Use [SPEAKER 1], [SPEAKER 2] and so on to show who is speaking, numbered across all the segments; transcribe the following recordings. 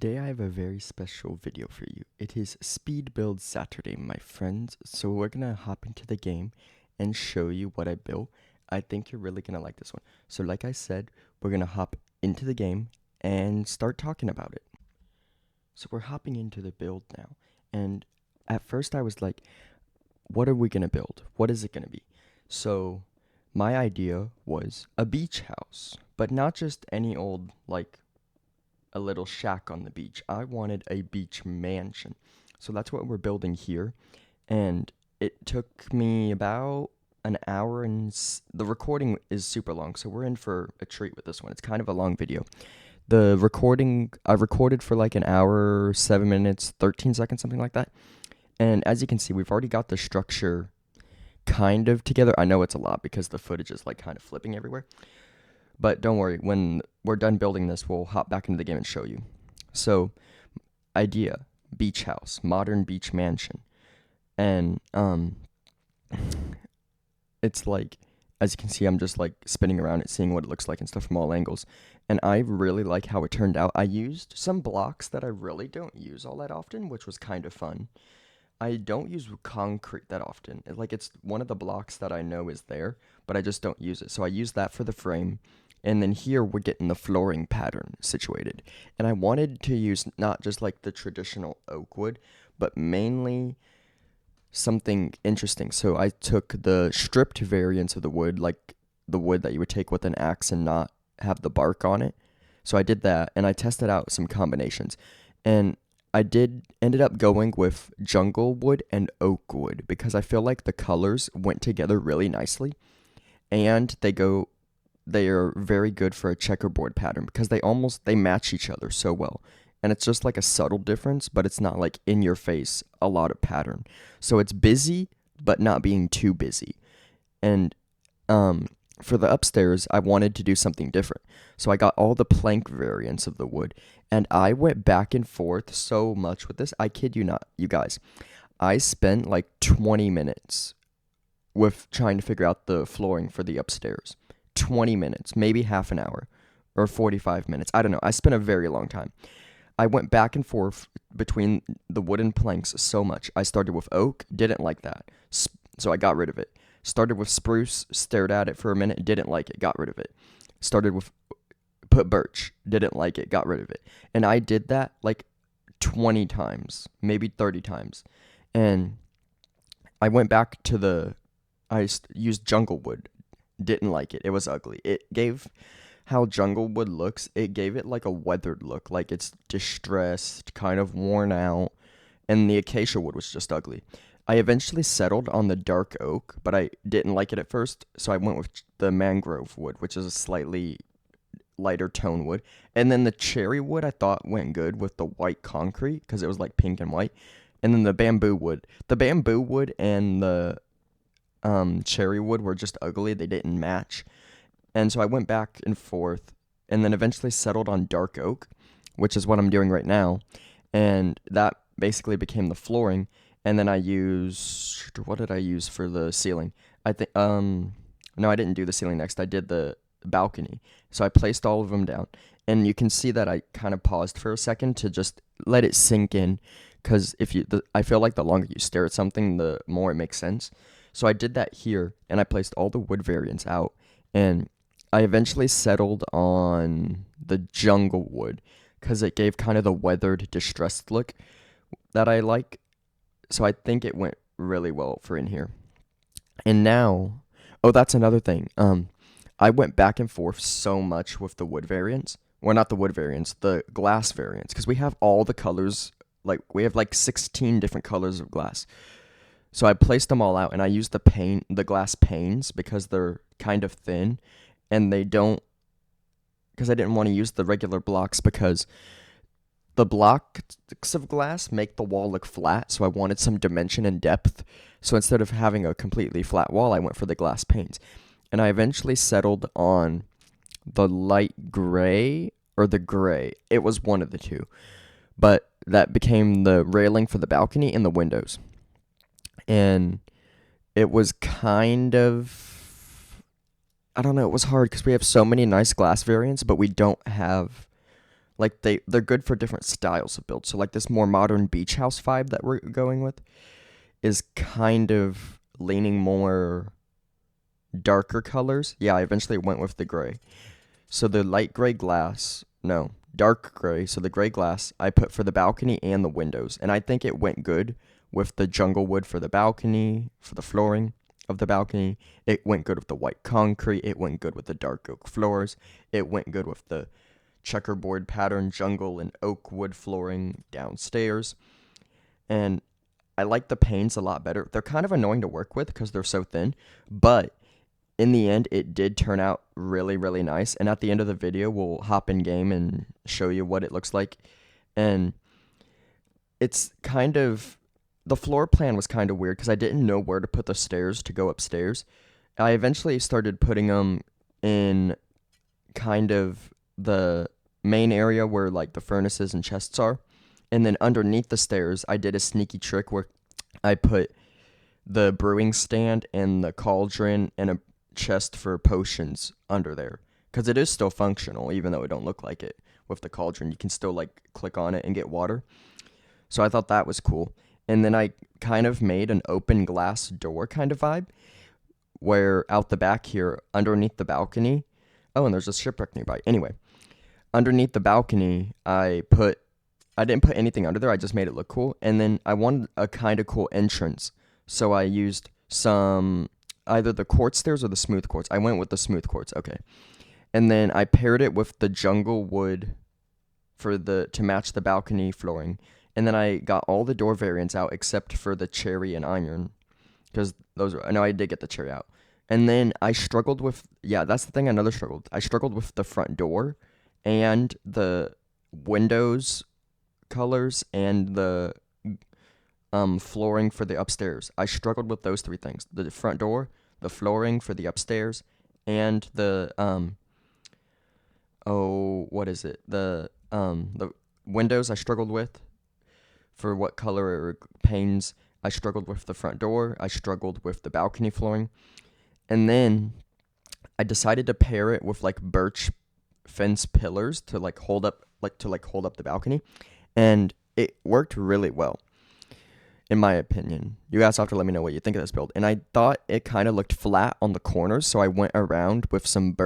[SPEAKER 1] Today I have a very special video for you. It is Speed Build Saturday, my friends. So we're gonna hop into the game and show you what I built. I think you're really gonna like this one. So like I said, we're gonna hop into the game and start talking about it. So we're hopping into the build now. And at first I was like, what are we gonna build? What is it gonna be? So my idea was a beach house, but not just any old, like, a little shack on the beach. I wanted a beach mansion. So that's what we're building here. And it took me about an hour, and the recording is super long. So we're in for a treat with this one. It's kind of a long video. The recording, I recorded for like an hour, 7 minutes, 13 seconds, something like that. And as you can see, we've already got the structure kind of together. I know it's a lot because the footage is like kind of flipping everywhere. But don't worry, when we're done building this, we'll hop back into the game and show you. So, idea, beach house, modern beach mansion. And, it's like, as you can see, I'm just like spinning around it, seeing what it looks like and stuff from all angles. And I really like how it turned out. I used some blocks that I really don't use all that often, which was kind of fun. I don't use concrete that often. It's one of the blocks that I know is there, but I just don't use it. So I use that for the frame. And then here we're getting the flooring pattern situated. And I wanted to use not just like the traditional oak wood, but mainly something interesting. So I took the stripped variants of the wood, like the wood that you would take with an axe and not have the bark on it. So I did that, and I tested out some combinations. And ended up going with jungle wood and oak wood because I feel like the colors went together really nicely, and they are very good for a checkerboard pattern because they match each other so well. And it's just like a subtle difference, but it's not like in your face a lot of pattern. So it's busy, but not being too busy. And for the upstairs, I wanted to do something different. So I got all the plank variants of the wood, and I went back and forth so much with this. I kid you not, you guys. I spent like 20 minutes with trying to figure out the flooring for the upstairs. 20 minutes, maybe half an hour, or 45 minutes. I don't know. I spent a very long time. I went back and forth between the wooden planks so much. I started with oak, didn't like that, so I got rid of it. Started with spruce, stared at it for a minute, didn't like it, got rid of it. Put birch, didn't like it, got rid of it. And I did that like 20 times, maybe 30 times. And I went back to I used jungle wood, didn't like it, it was ugly. It gave how jungle wood looks, it gave it like a weathered look, like it's distressed, kind of worn out, and the acacia wood was just ugly. I eventually settled on the dark oak, but I didn't like it at first, so I went with the mangrove wood, which is a slightly lighter tone wood. And then the cherry wood I thought went good with the white concrete because it was like pink and white. And then the bamboo wood. The bamboo wood and the cherry wood were just ugly. They didn't match. And so I went back and forth and then eventually settled on dark oak, which is what I'm doing right now. And that basically became the flooring. And then what did I use for the ceiling? No, I didn't do the ceiling next. I did the balcony. So I placed all of them down. And you can see that I kind of paused for a second to just let it sink in. Because I feel like the longer you stare at something, the more it makes sense. So I did that here, and I placed all the wood variants out. And I eventually settled on the jungle wood because it gave kind of the weathered, distressed look that I like. So I think it went really well for in here. And now, that's another thing. I went back and forth so much with the wood variants. Well, not the wood variants, the glass variants, because we have all the colors. Like, we have like 16 different colors of glass. So I placed them all out, and I used the glass panes because they're kind of thin, and because I didn't want to use the regular blocks because the blocks of glass make the wall look flat, so I wanted some dimension and depth. So instead of having a completely flat wall, I went for the glass panes. And I eventually settled on the light gray or the gray. It was one of the two. But that became the railing for the balcony and the windows. And it was kind of, I don't know, it was hard because we have so many nice glass variants, but we don't have Like they're good for different styles of build. So like this more modern beach house vibe that we're going with is kind of leaning more darker colors. Yeah, I eventually went with the gray. So the light gray glass, no, dark gray. So the gray glass I put for the balcony and the windows. And I think it went good with the jungle wood for the balcony, for the flooring of the balcony. It went good with the white concrete. It went good with the dark oak floors. It went good with the checkerboard pattern jungle and oak wood flooring downstairs. And I like the panes a lot better. They're kind of annoying to work with because they're so thin, but in the end, it did turn out really, really nice. And at the end of the video, we'll hop in game and show you what it looks like. And it's kind of, the floor plan was kind of weird because I didn't know where to put the stairs to go upstairs. I eventually started putting them in kind of the main area where like the furnaces and chests are. And then underneath the stairs, I did a sneaky trick where I put the brewing stand and the cauldron and a chest for potions under there. Because it is still functional, even though it don't look like it. With the cauldron, you can still like click on it and get water. So I thought that was cool. And then I kind of made an open glass door kind of vibe. Where out the back here, underneath the balcony. Oh, and there's a shipwreck nearby. Anyway, underneath the balcony, I didn't put anything under there. I just made it look cool. And then I wanted a kind of cool entrance. So I used some, either the quartz stairs or the smooth quartz. I went with the smooth quartz. Okay. And then I paired it with the jungle wood to match the balcony flooring. And then I got all the door variants out except for the cherry and iron. Because I did get the cherry out. And then I struggled with, that's the thing I struggled. I struggled with the front door and the windows colors and the flooring for the upstairs. I struggled with those three things: the front door, the flooring for the upstairs, and the the windows. I struggled with for what color or panes. I struggled with the front door. I struggled with the balcony flooring, and then I decided to pair it with like birch fence pillars to hold up the balcony. And it worked really well, in my opinion. You guys have to let me know what you think of this build. And I thought it kind of looked flat on the corners, so I went around with some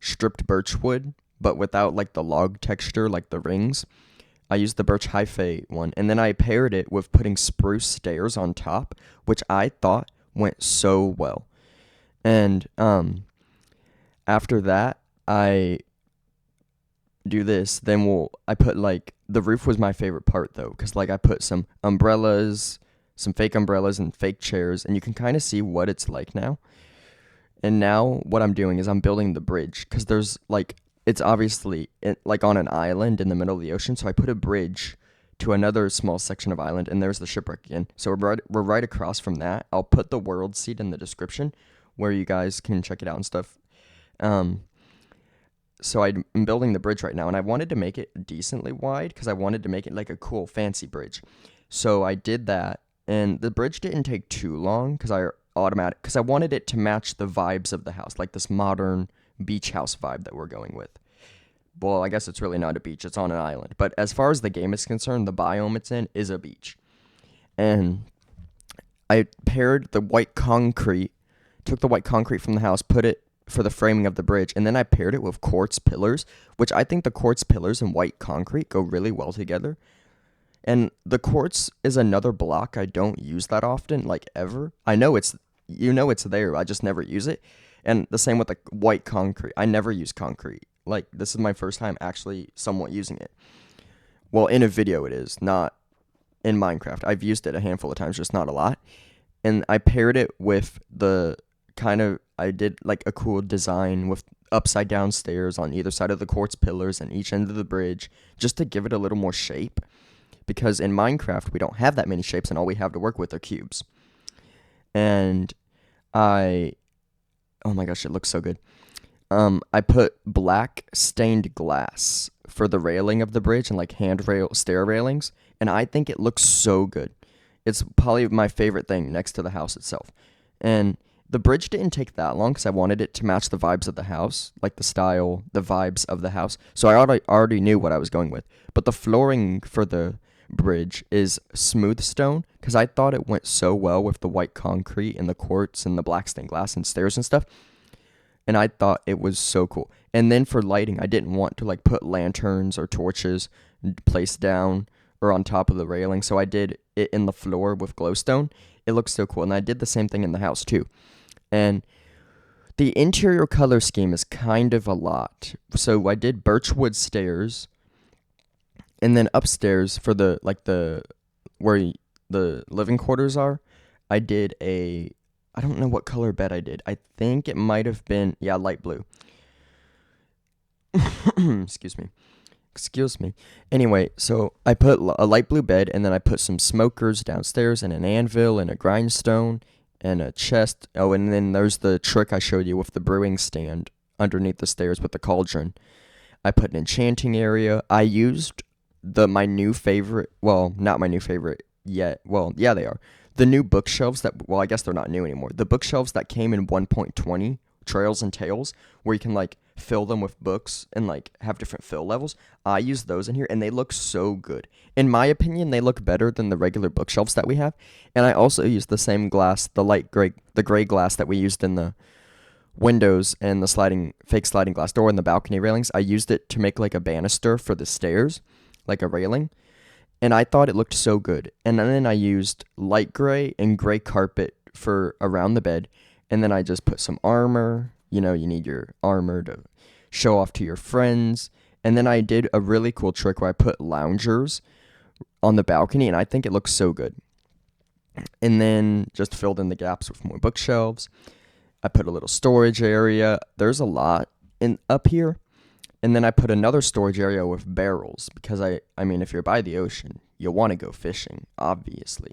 [SPEAKER 1] stripped birch wood, but without like the log texture, like the rings. I used the birch hyphae one, and then I paired it with putting spruce stairs on top, which I thought went so well. And after that, I do this, then I put like, the roof was my favorite part though, because like I put some umbrellas, some fake umbrellas and fake chairs, and you can kind of see what it's like now. And now what I'm doing is I'm building the bridge, because there's like, it's obviously like on an island in the middle of the ocean, so I put a bridge to another small section of island, and there's the shipwreck again. So we're right across from that. I'll put the world seed in the description where you guys can check it out and stuff. So I'm building the bridge right now, and I wanted to make it decently wide because I wanted to make it like a cool, fancy bridge. So I did that, and the bridge didn't take too long because I wanted it to match the vibes of the house, like this modern beach house vibe that we're going with. Well, I guess it's really not a beach, it's on an island. But as far as the game is concerned, the biome it's in is a beach. And I paired the white concrete, took the white concrete from the house, put it for the framing of the bridge, and then I paired it with quartz pillars, which I think the quartz pillars and white concrete go really well together. And the quartz is another block I don't use that often, like ever. I know it's there, I just never use it. And the same with the white concrete. I never use concrete. Like, this is my first time actually somewhat using it. Well, in a video it is, not in Minecraft. I've used it a handful of times, just not a lot. And I paired it with I did like a cool design with upside down stairs on either side of the quartz pillars and each end of the bridge, just to give it a little more shape. Because in Minecraft, we don't have that many shapes, and all we have to work with are cubes. And oh my gosh, it looks so good. I put black stained glass for the railing of the bridge and like stair railings, and I think it looks so good. It's probably my favorite thing next to the house itself. And The bridge didn't take that long because I wanted it to match the vibes of the house, like the style, the vibes of the house. So I already knew what I was going with. But the flooring for the bridge is smooth stone because I thought it went so well with the white concrete and the quartz and the black stained glass and stairs and stuff. And I thought it was so cool. And then for lighting, I didn't want to like put lanterns or torches placed down or on top of the railing, so I did it in the floor with glowstone. It looks so cool, and I did the same thing in the house too. And the interior color scheme is kind of a lot. So I did birchwood stairs, and then upstairs for the where the living quarters are, I did a I don't know what color bed I did. I think it might have been light blue. Excuse me. Excuse me. Anyway, so I put a light blue bed, and then I put some smokers downstairs, and an anvil, and a grindstone, and a chest. Oh, and then there's the trick I showed you with the brewing stand underneath the stairs with the cauldron. I put an enchanting area. I used my new favorite. Well, not my new favorite yet. Well, yeah, they are. The new bookshelves I guess they're not new anymore. The bookshelves that came in 1.20 Trails and Tales, where you can like fill them with books and like have different fill levels. I use those in here, and they look so good. In my opinion, they look better than the regular bookshelves that we have. And I also use the same glass, the gray glass that we used in the windows and the fake sliding glass door and the balcony railings. I used it to make like a banister for the stairs, like a railing. And I thought it looked so good. And then I used light gray and gray carpet for around the bed. And then I just put some armor. You know, you need your armor to show off to your friends. And then I did a really cool trick where I put loungers on the balcony, and I think it looks so good. And then just filled in the gaps with more bookshelves. I put a little storage area. There's a lot up here. And then I put another storage area with barrels because I mean, if you're by the ocean, you'll want to go fishing, obviously.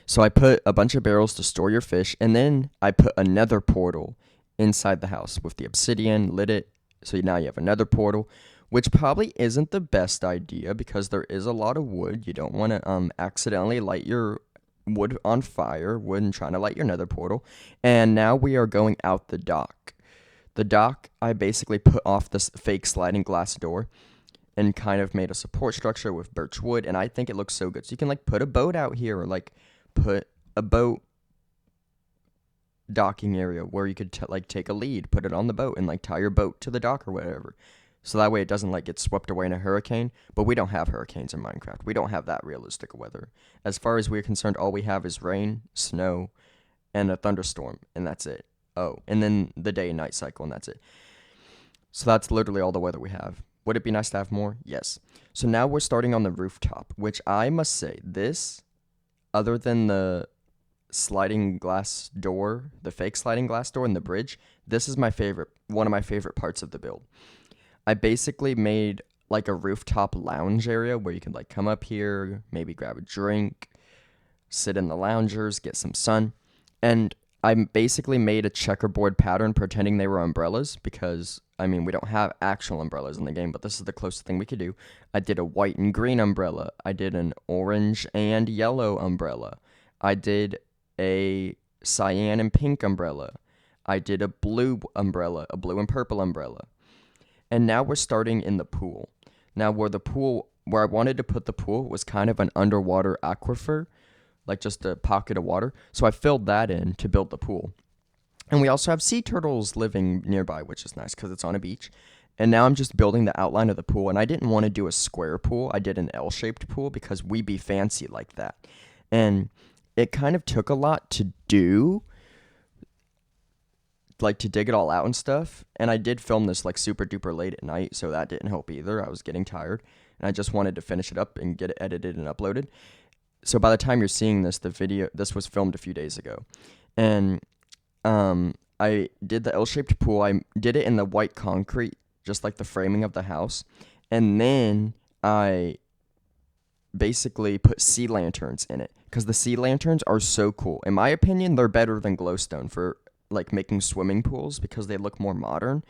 [SPEAKER 1] So I put a bunch of barrels to store your fish, and then I put another portal inside the house with the obsidian, lit it, so now you have another portal, which probably isn't the best idea because there is a lot of wood. You don't want to accidentally light your wood on fire when trying to light your nether portal. And now we are going out the dock. The dock, I basically put off this fake sliding glass door and kind of made a support structure with birch wood, and I think it looks so good. So you can like put a boat out here, or like put a boat docking area where you could take a lead, put it on the boat, and like tie your boat to the dock or whatever. So that way it doesn't like get swept away in a hurricane. But we don't have hurricanes in Minecraft. We don't have that realistic weather. As far as we're concerned, all we have is rain, snow, and a thunderstorm, and that's it. Oh, and then the day and night cycle, and that's it. So that's literally all the weather we have. Would it be nice to have more? Yes. So now we're starting on the rooftop, which I must say, this, other than the sliding glass door, the fake sliding glass door and the bridge, this is one of my favorite parts of the build. I basically made like a rooftop lounge area where you can like come up here, maybe grab a drink, sit in the loungers, get some sun, and I basically made a checkerboard pattern pretending they were umbrellas because, I mean, we don't have actual umbrellas in the game, but this is the closest thing we could do. I did a white and green umbrella. I did an orange and yellow umbrella. I did a cyan and pink umbrella. I did a blue umbrella, a blue and purple umbrella. And now we're starting in the pool. Now where I wanted to put the pool was kind of an underwater aquifer, like just a pocket of water. So I filled that in to build the pool. And we also have sea turtles living nearby, which is nice because it's on a beach. And now I'm just building the outline of the pool. And I didn't want to do a square pool. I did an L-shaped pool because we be fancy like that. And it kind of took a lot to do, like to dig it all out and stuff. And I did film this like super duper late at night, so that didn't help either. I was getting tired. And I just wanted to finish it up and get it edited and uploaded. So by the time you're seeing this, this was filmed a few days ago. And I did the L-shaped pool. I did it in the white concrete, just like the framing of the house. And then I basically put sea lanterns in it because the sea lanterns are so cool. In my opinion, they're better than glowstone for like making swimming pools because they look more modern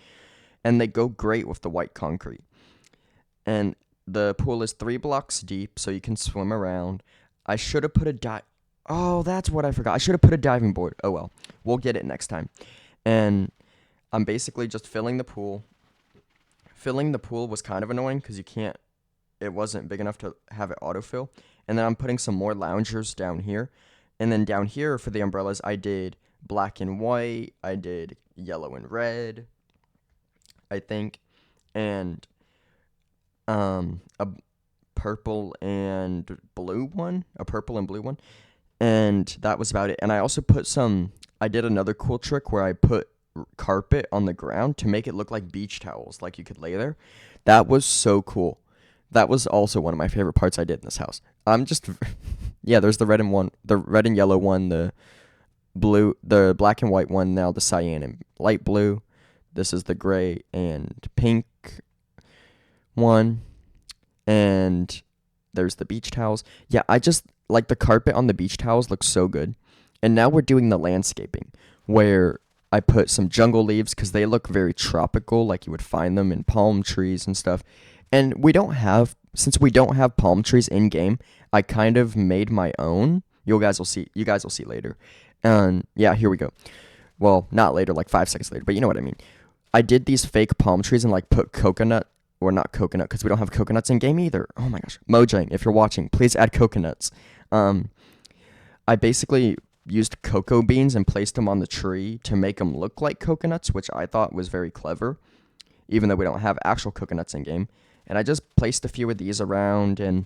[SPEAKER 1] and they go great with the white concrete. And the pool is 3 blocks deep, so you can swim around. I should have put Oh, that's what I forgot. I should have put a diving board. Oh well. We'll get it next time. And I'm basically just filling the pool. Filling the pool was kind of annoying because you can't, it wasn't big enough to have it autofill. And then I'm putting some more loungers down here. And then down here for the umbrellas, I did black and white. I did yellow and red, I think. And a purple and blue one. A purple and blue one. And that was about it. And I also put I did another cool trick where I put carpet on the ground to make it look like beach towels, like you could lay there. That was so cool. That was also one of my favorite parts I did in this house. I'm just, yeah, there's the red and yellow one, the black and white one, now the cyan and light blue. This is the gray and pink one. And there's the beach towels. Yeah, I just like the carpet on the beach towels looks so good. And now we're doing the landscaping where I put some jungle leaves because they look very tropical, like you would find them in palm trees and stuff. And since we don't have palm trees in game, I kind of made my own. You guys will see later. And yeah, here we go. Well, not later, like 5 seconds later, but you know what I mean. I did these fake palm trees and like put coconut, or not coconut because we don't have coconuts in game either. Oh my gosh. Mojang, if you're watching, please add coconuts. I basically used cocoa beans and placed them on the tree to make them look like coconuts, which I thought was very clever, even though we don't have actual coconuts in game. And I just placed a few of these around and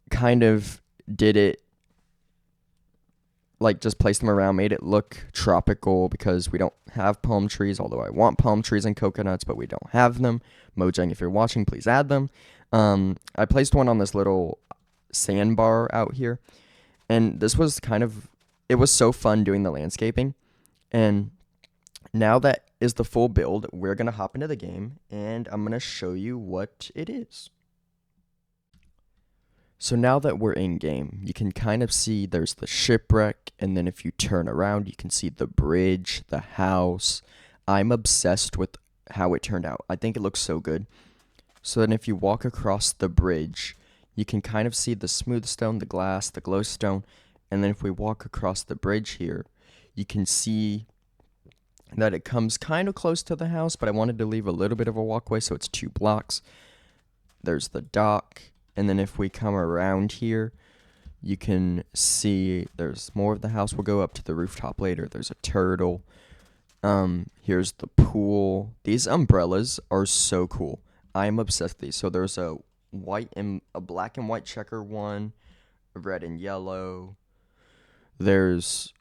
[SPEAKER 1] kind of did it, like just placed them around, made it look tropical because we don't have palm trees, although I want palm trees and coconuts, but we don't have them. Mojang, if you're watching, please add them. I placed one on this little sandbar out here. And this was it was so fun doing the landscaping. And now that is the full build, we're going to hop into the game and I'm going to show you what it is. So now that we're in game, you can kind of see there's the shipwreck. And then if you turn around, you can see the bridge, the house. I'm obsessed with how it turned out. I think it looks so good. So then if you walk across the bridge, you can kind of see the smooth stone, the glass, the glowstone. And then if we walk across the bridge here, you can see that it comes kind of close to the house, but I wanted to leave a little bit of a walkway, so it's 2 blocks. There's the dock. And then if we come around here, you can see there's more of the house. We'll go up to the rooftop later. There's a turtle. Here's the pool. These umbrellas are so cool. I'm obsessed with these. So there's a black and white checker one, red and yellow. There's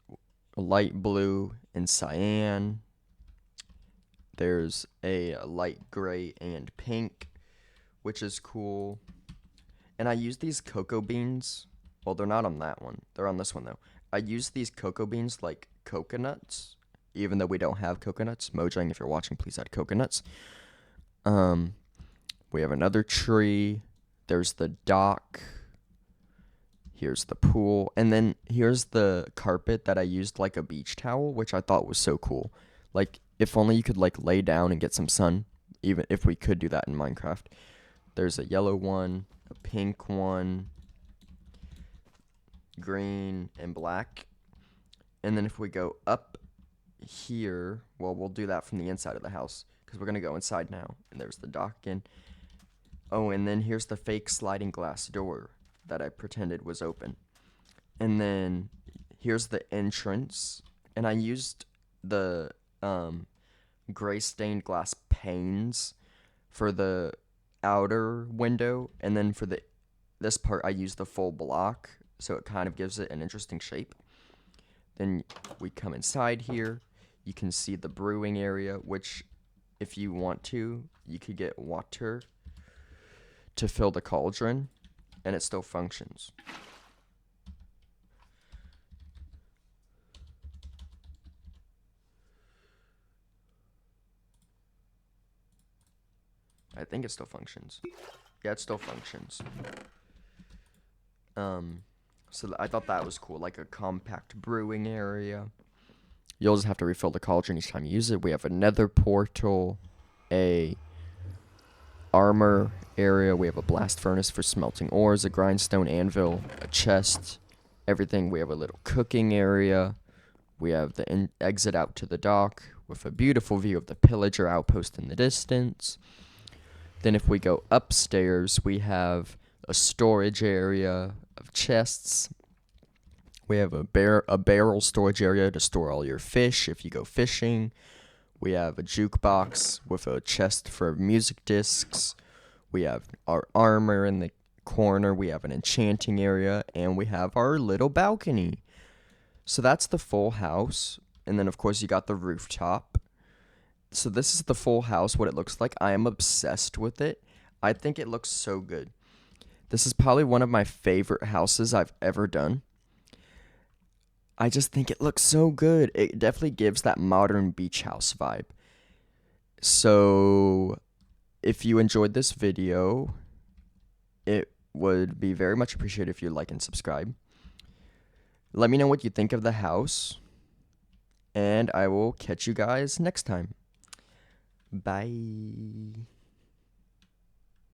[SPEAKER 1] light blue and cyan. There's a light gray and pink, which is cool. And I use these cocoa beans. Well, they're not on that one. They're on this one, though. I use these cocoa beans like coconuts, even though we don't have coconuts. Mojang, if you're watching, please add coconuts. We have another tree. There's the dock. Here's the pool. And then here's the carpet that I used like a beach towel, which I thought was so cool. Like, if only you could like lay down and get some sun, even if we could do that in Minecraft. There's a yellow one, a pink one, green, and black. And then if we go up here, well, we'll do that from the inside of the house because we're going to go inside now. And there's the dock again. Oh, and then here's the fake sliding glass door that I pretended was open. And then here's the entrance. And I used the gray stained glass panes for the outer window. And then for this part, I used the full block. So it kind of gives it an interesting shape. Then we come inside here. You can see the brewing area, which if you want to, you could get water to fill the cauldron, and it still functions. I think it still functions. Yeah, it still functions. So I thought that was cool, like a compact brewing area. You'll just have to refill the cauldron each time you use it. We have a nether portal, a armor area. We have a blast furnace for smelting ores, a grindstone anvil, a chest, everything. We have a little cooking area. We have the exit out to the dock with a beautiful view of the pillager outpost in the distance. Then if we go upstairs, we have a storage area of chests. We have a barrel storage area to store all your fish if you go fishing. We have a jukebox with a chest for music discs. We have our armor in the corner. We have an enchanting area, and we have our little balcony. So that's the full house. And then, of course, you got the rooftop. So this is the full house, what it looks like. I am obsessed with it. I think it looks so good. This is probably one of my favorite houses I've ever done. I just think it looks so good. It definitely gives that modern beach house vibe. So if you enjoyed this video, it would be very much appreciated if you like and subscribe. Let me know what you think of the house, and I will catch you guys next time. Bye.